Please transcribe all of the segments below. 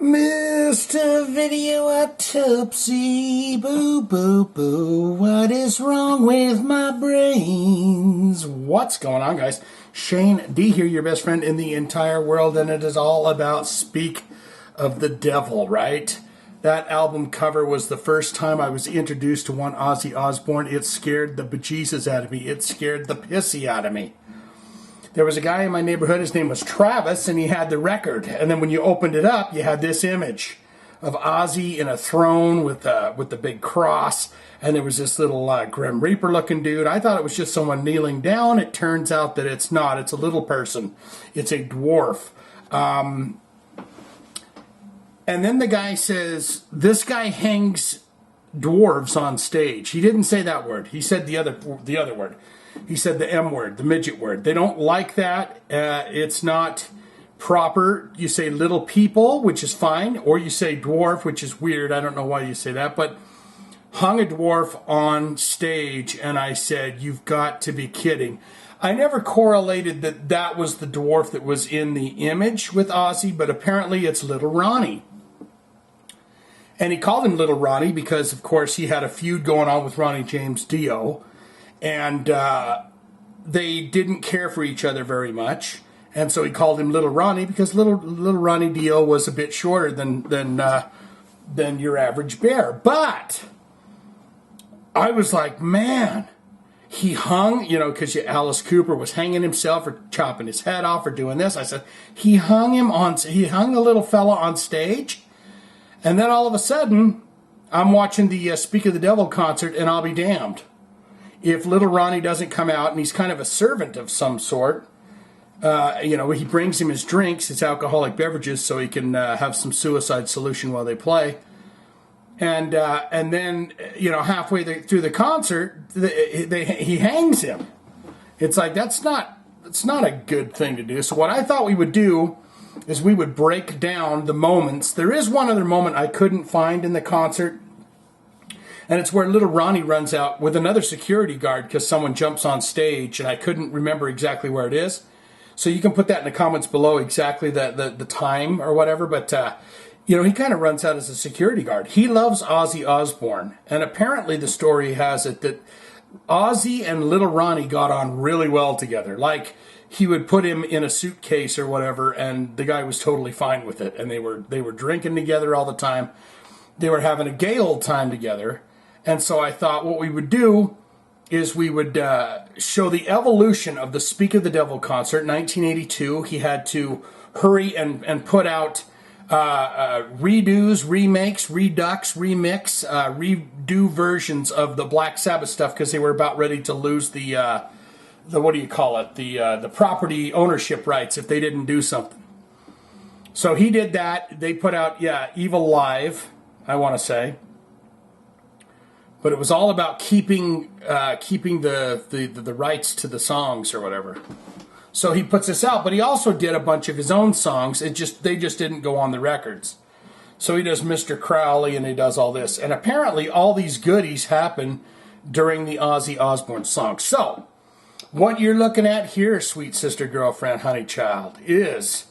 Mr. Video Oddtopsy, boo boo boo, what is wrong with my brains? What's going on, guys? Shane D here, your best friend in the entire world, and it is all about Speak of the Devil, right? That album cover was the first time I was introduced to one Ozzy Osbourne. It scared the bejesus out of me. It scared the pissy out of me. There was a guy in my neighborhood, his name was Travis, and he had the record. And then when you opened it up, you had this image of Ozzy in a throne with the big cross. And there was this little Grim Reaper-looking dude. I thought it was just someone kneeling down. It turns out that it's not. It's a little person. It's a dwarf. And then the guy says, this guy hangs dwarves on stage. He didn't say that word. He said the other word. He said the M word, the midget word. They don't like that. It's not proper. You say little people, which is fine, or you say dwarf, which is weird. I don't know why you say that, but hung a dwarf on stage, and I said, you've got to be kidding. I never correlated that that was the dwarf that was in the image with Ozzy, but apparently it's Little Ronnie. And he called him Little Ronnie because, of course, he had a feud going on with Ronnie James Dio. And they didn't care for each other very much. And so he called him Little Ronnie because little Ronnie Dio was a bit shorter than your average bear. But I was like, man, he hung, because Alice Cooper was hanging himself or chopping his head off or doing this. I said, he hung the little fella on stage. And then all of a sudden, I'm watching the Speak of the Devil concert, and I'll be damned if Little Ronnie doesn't come out, and he's kind of a servant of some sort. He brings him his drinks, his alcoholic beverages, so he can have some suicide solution while they play. And then, halfway through the concert, he hangs him. It's like, that's not a good thing to do. So what I thought we would do is we would break down the moments. There is one other moment I couldn't find in the concert, and it's where Little Ronnie runs out with another security guard because someone jumps on stage, and I couldn't remember exactly where it is. So you can put that in the comments below, exactly the time or whatever. But, he kind of runs out as a security guard. He loves Ozzy Osbourne, and apparently the story has it that Ozzy and Little Ronnie got on really well together. Like, he would put him in a suitcase or whatever, and the guy was totally fine with it. And they were drinking together all the time. They were having a gay old time together. And so I thought what we would do is we would show the evolution of the Speak of the Devil concert in 1982. He had to hurry and put out redos, remakes, redux, remix, redo versions of the Black Sabbath stuff because they were about ready to lose the property ownership rights if they didn't do something. So he did that. They put out, Evil Live, I want to say. But it was all about keeping the rights to the songs or whatever. So he puts this out, but he also did a bunch of his own songs. They just didn't go on the records. So he does Mr. Crowley and he does all this. And apparently all these goodies happen during the Ozzy Osbourne song. So what you're looking at here, sweet sister, girlfriend, honey child, is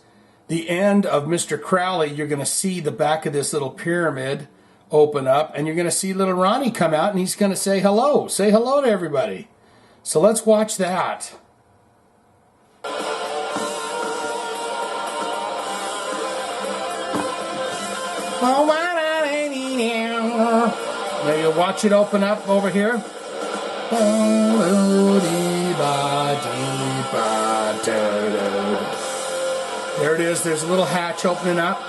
the end of Mr. Crowley. You're going to see the back of this little pyramid open up, and you're going to see Little Ronnie come out, and he's going to say hello. Say hello to everybody. So let's watch that. Now you watch it open up over here. There it is. There's a little hatch opening up.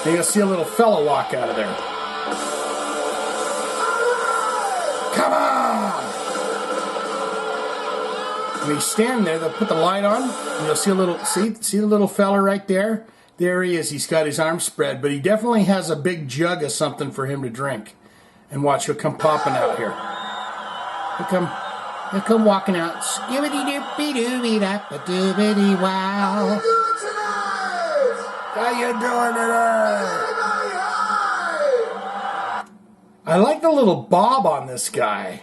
And you'll see a little fella walk out of there. Come on! And he's standing there. They'll put the light on, and you'll see a little. See the little fella right there. There he is. He's got his arms spread, but he definitely has a big jug of something for him to drink. And watch, he'll come popping out here. He'll come walking out. Skibbity doopy dooby dap a doobity wow. How you doing today? I like the little bob on this guy.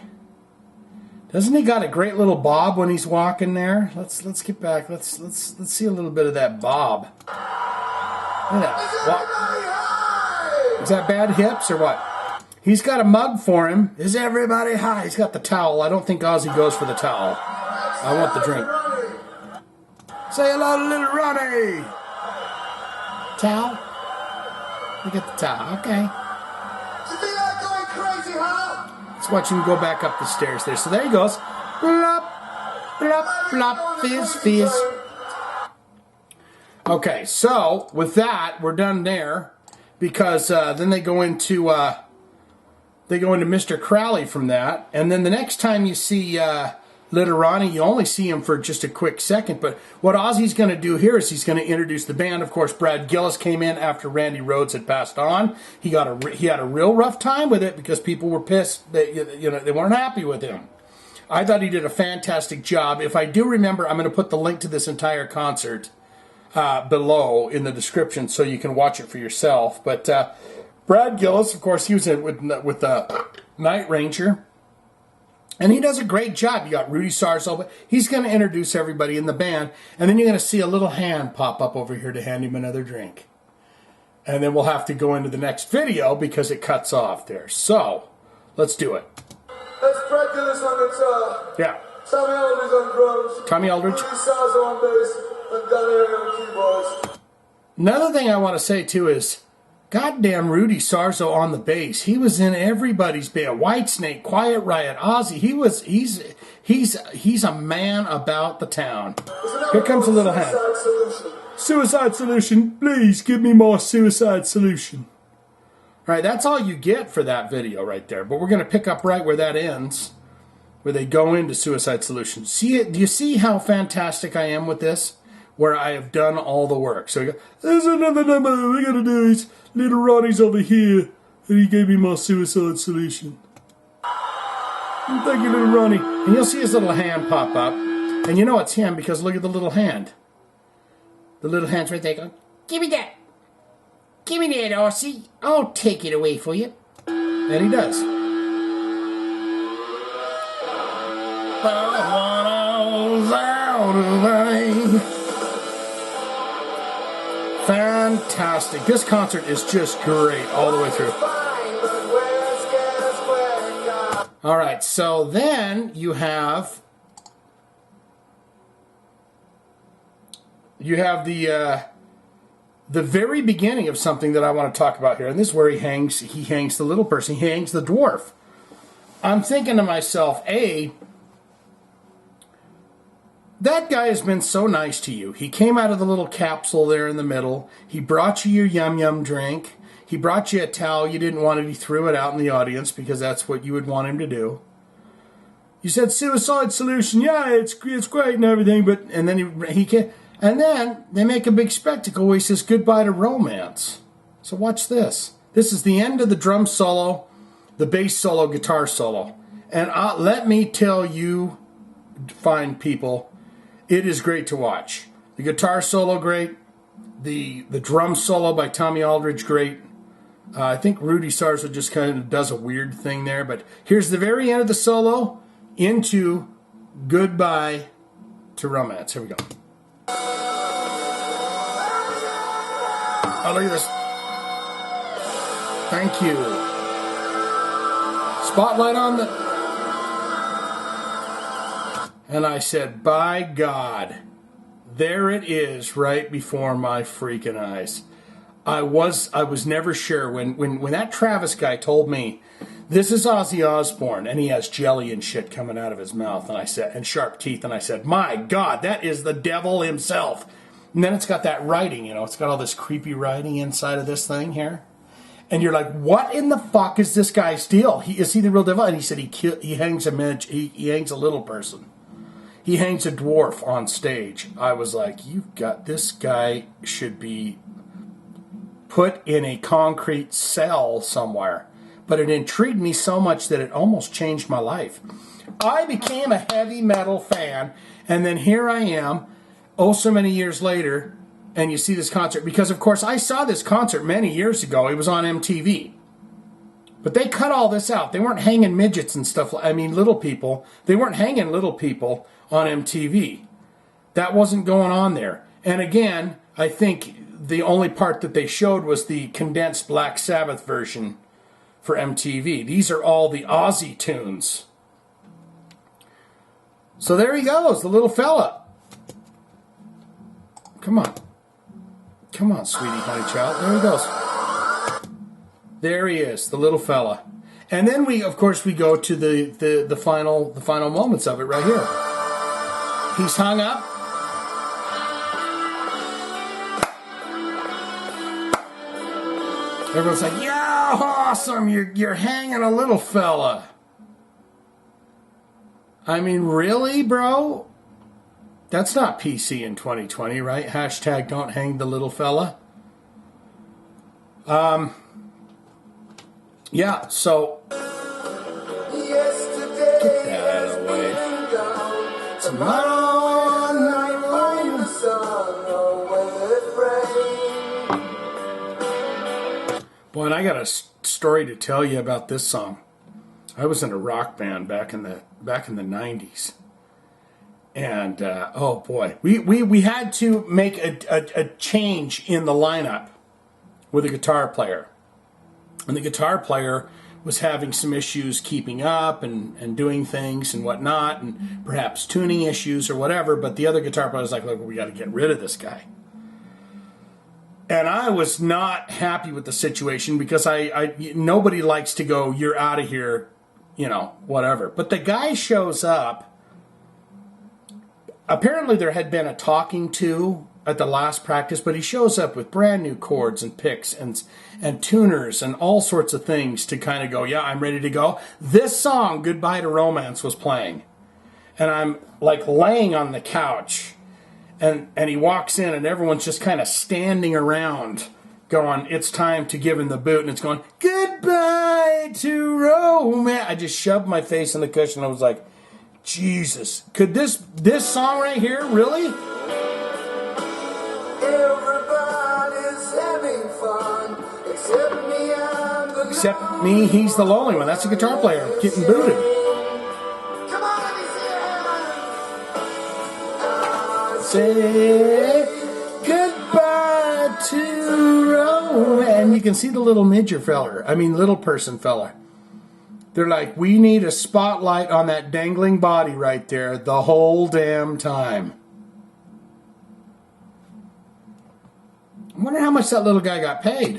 Doesn't he got a great little bob when he's walking there? Let's get back. Let's see a little bit of that bob. Look at that. What? Is that bad hips or what? He's got a mug for him. Is everybody high? He's got the towel. I don't think Ozzy goes for the towel. I want the drink. Say hello to Little Ronnie. Towel? Look at the towel. Okay. Let's watch him go back up the stairs there. So there he goes. Blop, blop, blop, fizz, fizz. Okay, so with that, we're done there. Because then they go into Mr. Crowley from that. And then the next time you see Little Ronnie, you only see him for just a quick second. But what Ozzy's going to do here is he's going to introduce the band. Of course, Brad Gillis came in after Randy Rhoads had passed on. He had a real rough time with it because people were pissed that they weren't happy with him. I thought he did a fantastic job. If I do remember, I'm going to put the link to this entire concert below in the description so you can watch it for yourself. But Brad Gillis, of course, he was in with the Night Ranger. And he does a great job. You got Rudy Sarzo, but he's going to introduce everybody in the band. And then you're going to see a little hand pop up over here to hand him another drink. And then we'll have to go into the next video because it cuts off there. So, let's do it. That's Brad Gillis on guitar. Yeah. Tommy Aldridge on drums. Tommy Aldridge. Rudy Sarzo on bass. And Danny on keyboards. Another thing I want to say, too, is goddamn Rudy Sarzo on the bass. He was in everybody's band. Whitesnake, Quiet Riot, Ozzy. He's a man about the town. Here comes a little hand. Suicide Solution. Please give me more Suicide Solution. All right, that's all you get for that video right there. But we're going to pick up right where that ends, where they go into Suicide Solution. See it? Do you see how fantastic I am with this? Where I have done all the work. So you go, there's another number we got to do is Little Ronnie's over here, and he gave me my Suicide Solution. And thank you, Little Ronnie. And you'll see his little hand pop up, and you know it's him because look at the little hand. The little hand's right there going, give me that. Give me that, Ozzy. I'll take it away for you. And he does. Fantastic. This concert is just great all the way through. Alright, so then you have the very beginning of something that I want to talk about here, and this is where he hangs the little person, he hangs the dwarf. I'm thinking to myself, that guy has been so nice to you. He came out of the little capsule there in the middle. He brought you your yum-yum drink. He brought you a towel. You didn't want it. He threw it out in the audience because that's what you would want him to do. You said Suicide Solution. Yeah, it's great and everything. And then he can't. And then they make a big spectacle where he says goodbye to romance. So watch this. This is the end of the drum solo, the bass solo, guitar solo. And let me tell you, fine people, it is great to watch. The guitar solo, great. The drum solo by Tommy Aldridge, great. I think Rudy Sarzo just kind of does a weird thing there. But here's the very end of the solo into Goodbye to Romance. Here we go. Oh, look at this. Thank you. Spotlight on the... And I said, by God, there it is right before my freaking eyes. I was never sure when that Travis guy told me, this is Ozzy Osbourne, and he has jelly and shit coming out of his mouth, and I said, and sharp teeth, and I said, my God, that is the devil himself. And then it's got that writing, it's got all this creepy writing inside of this thing here. And you're like, what in the fuck is this guy's deal? Is he the real devil? And he said he hangs a little person. He hangs a dwarf on stage. I was like, this guy should be put in a concrete cell somewhere. But it intrigued me so much that it almost changed my life. I became a heavy metal fan, and then here I am, so many years later, and you see this concert. Because, of course, I saw this concert many years ago. It was on MTV. But they cut all this out. They weren't hanging midgets and stuff. Little people. They weren't hanging little people on MTV. That wasn't going on there. And again, I think the only part that they showed was the condensed Black Sabbath version for MTV. These are all the Ozzy tunes. So there he goes, the little fella. Come on. Come on, sweetie honey child. There he goes. There he is, the little fella. And then we, of course, we go to the final moments of it right here. He's hung up. Everyone's like, yeah, awesome, you're hanging a little fella. I mean, really, bro? That's not PC in 2020, right? Hashtag don't hang the little fella. Yeah, so get that out of the way. Tomorrow night, find the sun away. Boy, and I got a story to tell you about this song. I was in a rock band back in the 90s. And, oh boy, we had to make a change in the lineup with a guitar player. And the guitar player was having some issues keeping up and doing things and whatnot, and perhaps tuning issues or whatever, but the other guitar player was like, look, we got to get rid of this guy. And I was not happy with the situation because nobody likes to go, you're out of here, you know, whatever. But the guy shows up. Apparently there had been a talking to at the last practice, but he shows up with brand new chords and picks and tuners and all sorts of things to kind of go, yeah, I'm ready to go. This song, Goodbye to Romance, was playing. And I'm like laying on the couch, and he walks in and everyone's just kind of standing around going, it's time to give him the boot, and it's going, goodbye to romance. I just shoved my face in the cushion. I was like, Jesus, could this song right here, really? Everybody's having fun, except me, he's the lonely one. That's the guitar player getting booted. Come on, let me see Say it. goodbye to romance. And you can see the little little person feller. They're like, we need a spotlight on that dangling body right there the whole damn time. I wonder how much that little guy got paid.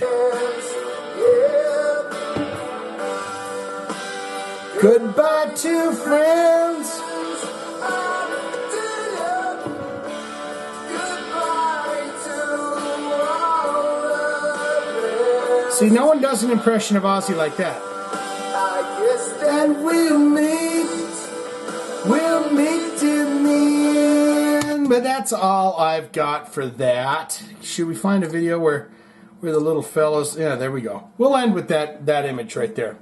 Goodbye to friends. See, no one does an impression of Ozzy like that. And we'll meet in the end. But that's all I've got for that. Should we find a video where the little fellows... Yeah, there we go. We'll end with that image right there.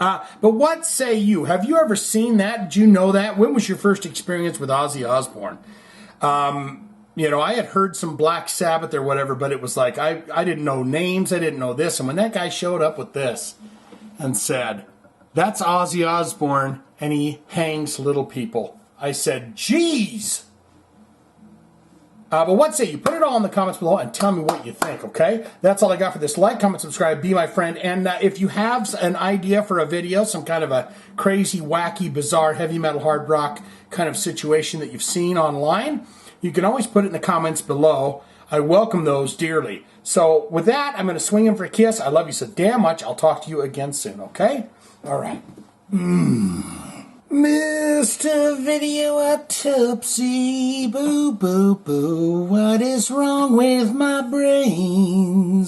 But what say you? Have you ever seen that? Did you know that? When was your first experience with Ozzy Osbourne? You know, I had heard some Black Sabbath or whatever, but it was like, I didn't know names, I didn't know this. And when that guy showed up with this and said, that's Ozzy Osbourne, and he hangs little people, I said, geez. But what say you? Put it all in the comments below and tell me what you think, okay? That's all I got for this. Like, comment, subscribe, be my friend. And if you have an idea for a video, some kind of a crazy, wacky, bizarre, heavy metal, hard rock kind of situation that you've seen online, you can always put it in the comments below. I welcome those dearly. So with that, I'm going to swing in for a kiss. I love you so damn much. I'll talk to you again soon, okay? All right. Mr. Video Oddtopsy, boo, boo, boo. What is wrong with my brains?